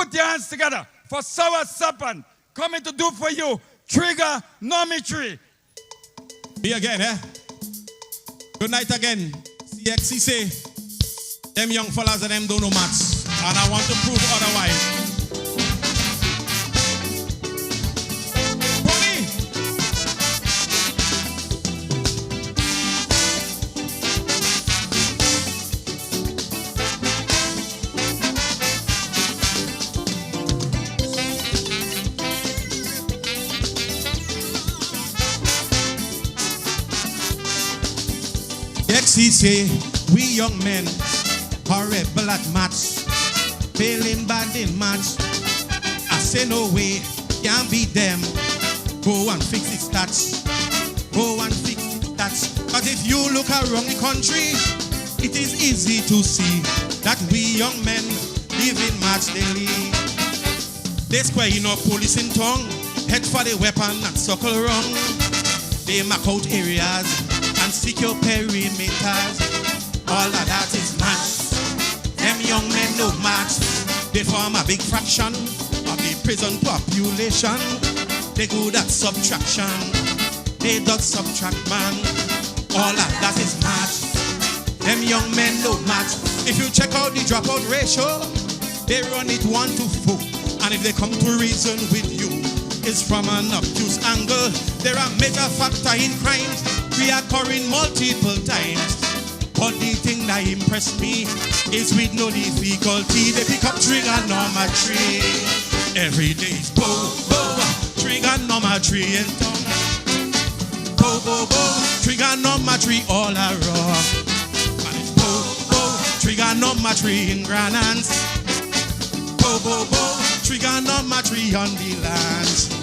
Put your hands together for Sour Serpent. Coming to do for you Trigonometry. Me again, eh? Good night again. CXC say, them young fellas and them don't know maths. And I want to prove otherwise. He say, we young men are rebel at maths, failing bad in maths. I say no way, can't beat them. Go and fix the stats. Go and fix the stats. But if you look around the country, it is easy to see that we young men live in maths daily. They square in our police in tongue, head for the weapon and circle around. They mark out areas and secure perimeters. All of that is maths. Them young men know maths. They form a big fraction of the prison population. They good at subtraction. They don't subtract, man. All of that is maths. Them young men know maths. If you check out the dropout ratio, they run it 1 to 4. And if they come to reason with you, it's from an obtuse angle. There are major factor in crimes reoccurring multiple times. But the thing that impressed me is with no difficulty they pick up trigonometry. Every day is bo, bo, trigonometry in tongue. Bo, bo, bo, trigonometry all around. And it's bo, bo, trigonometry in granance. Bo, bo, bo, trigonometry on the lands.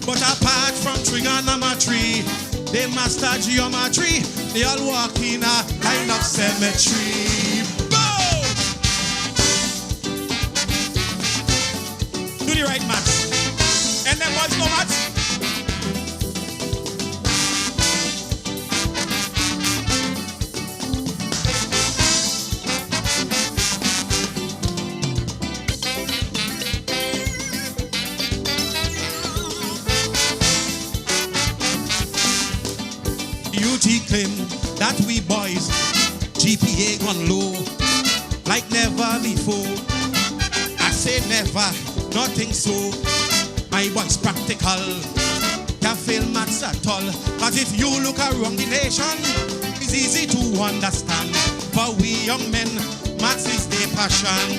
But apart from trigonometry, they master geometry. They all walk in a line of symmetry. Boom! Do the right maths. And then what's no maths? Claim that we boys GPA gone low like never before. I say never, nothing so. My boys practical, can't fail maths at all. But if you look around the nation, it's easy to understand. For we young men, maths is their passion.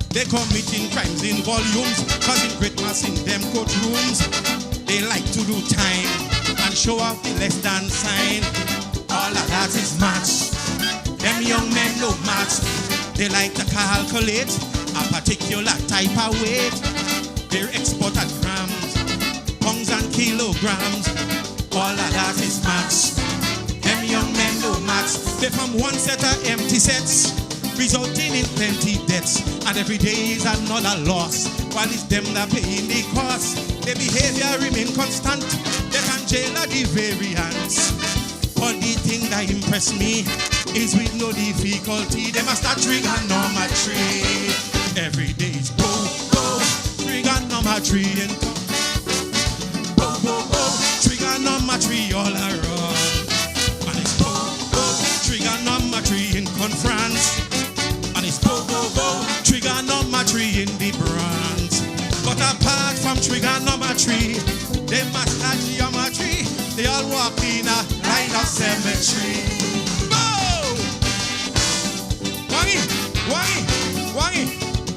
They committing crimes in volumes, causing great mass in them courtrooms. They like to do time and show off the less than sign. All of that is maths. Them young men know maths. They like to calculate a particular type of weight. They're expert at grams, pounds and kilograms. All of that is maths. Them young men know maths. They from one set of empty sets, resulting in plenty debts. And every day is another loss, while it's them that paying the cost. Their behavior remain constant. They can jail at the variance. But the thing that impressed me is with no difficulty they master trigonometry. Every day is bo, bo, trigonometry and bo, bo, bo, trigonometry all around. And it's bo, bo, trigonometry in conference. And it's bo, bo, bo, trigonometry in the branch. But apart from trigonometry, they master geometry. They all walk in a line of symmetry. Boom! Wangi, wangi, wangi.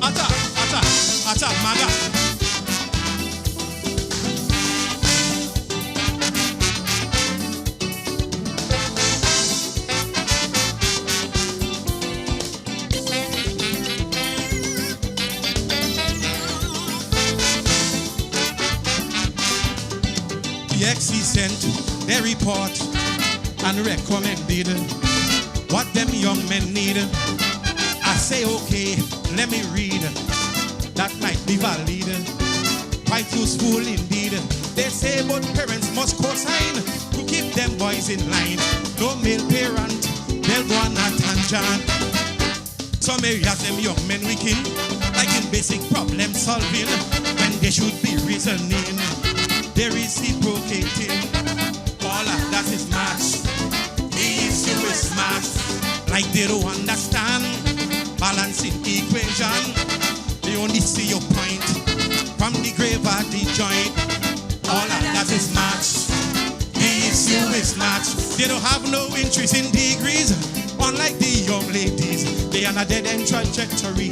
Ata, ata, ata, maga. XC sent their report and recommended what them young men need. I say, okay, let me read. That might be valid, quite useful indeed. They say both parents must co-sign to keep them boys in line. No male parent, they'll go on a tangent. Some areas them young men weaken, like in basic problem solving, when they should be reasoning. They reciprocating. All of that is maths. The issue is maths. Like they don't understand balancing equation. They only see your point from the grave at the joint. All of that is maths. The issue is maths. They don't have no interest in degrees. Unlike the young ladies, they are on a dead-end trajectory.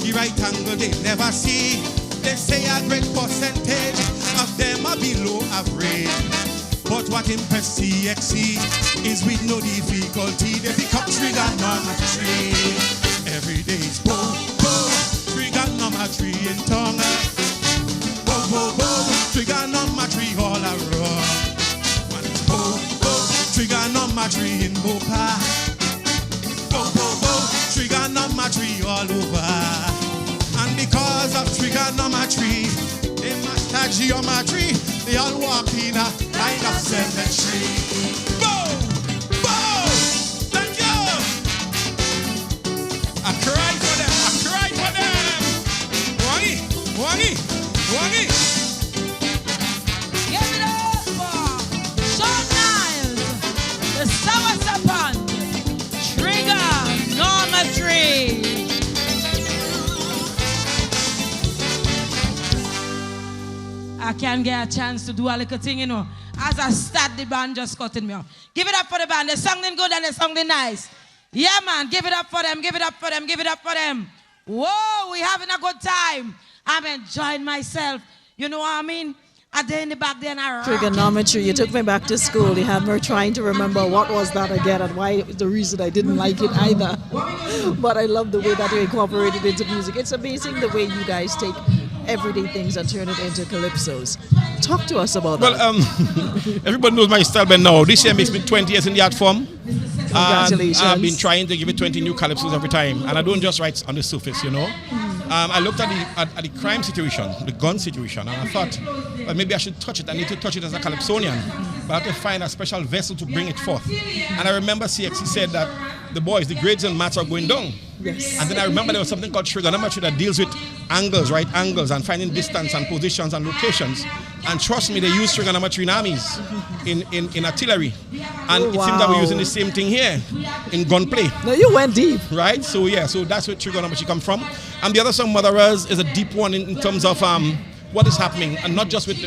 The right angle they never see. They say a great percentage of them are below average. But what impressed CXC is with no difficulty. They become trigonometry. Every day is boom, boom, trigonometry in tongue. Boom, boom, boom, trigonometry all around. One is boom, boom, trigonometry in Boca. Trigonometry all over. And because of trigonometry, they master geometry. They all walk in a line of symmetry. Boom! Boom! Thank you! I cry for them! I cry for them! Wangi! Wangi! Wangi! Give it up for Sean Niles, the Sour Serpent, Trigonometry. I can get a chance to do a little thing, you know. As I start, the band just cutting me off. Give it up for the band. They sung them good and they sung them nice. Yeah, man. Give it up for them. Give it up for them. Give it up for them. Whoa, we having a good time. I'm enjoying myself. You know what I mean? I did in the back there and I Trigonometry, you took me back to school. You had me trying to remember what was that again and why the reason I didn't like it either. But I love the way that you incorporated it into music. It's amazing the way you guys take everyday things and turn it into calypsos. Talk to us about that. Well, everybody knows my style by now. This year makes me 20 years in the art form. Congratulations. And I've been trying to give it 20 new calypsos every time. And I don't just write on the surface, you know. I looked at the crime situation, the gun situation, and I thought, well, maybe I should touch it. I need to touch it as a calypsonian. But I have to find a special vessel to bring it forth. And I remember CXC said that the boys, the grades in maths are going down. Yes. And then I remember there was something called trigonometry that deals with angles, right angles, and finding distance and positions and locations. And trust me, they use trigonometry in armies, in artillery. And it seems that we're using the same thing here in gunplay. No, you went deep. Right? So yeah, so that's where trigonometry come from. And the other song, Motherers, is a deep one in terms of what is happening, and not just with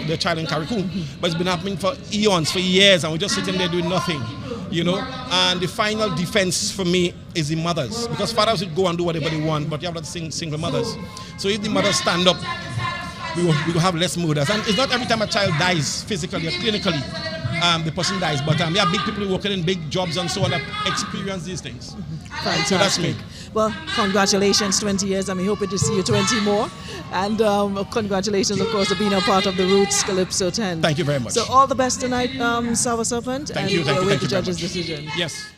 the child in Carriacou, but it's been happening for eons, for years, and we're just sitting there doing nothing, you know. And the final defense for me is the mothers, because fathers would go and do whatever they want, but you have to single mothers. So if the mothers stand up, we will have less murders. And it's not every time a child dies physically or clinically, the person dies, but there are big people working in big jobs and so on that experience these things. Fantastic. So that's me. Well, congratulations, 20 years, and we hope to see you 20 more. And congratulations, of course, for being a part of the Roots Calypso 10. Thank you very much. So all the best tonight, Sour Serpent. Thank you. And Thank you. wait Thank the you very judge's much. decision. Yes.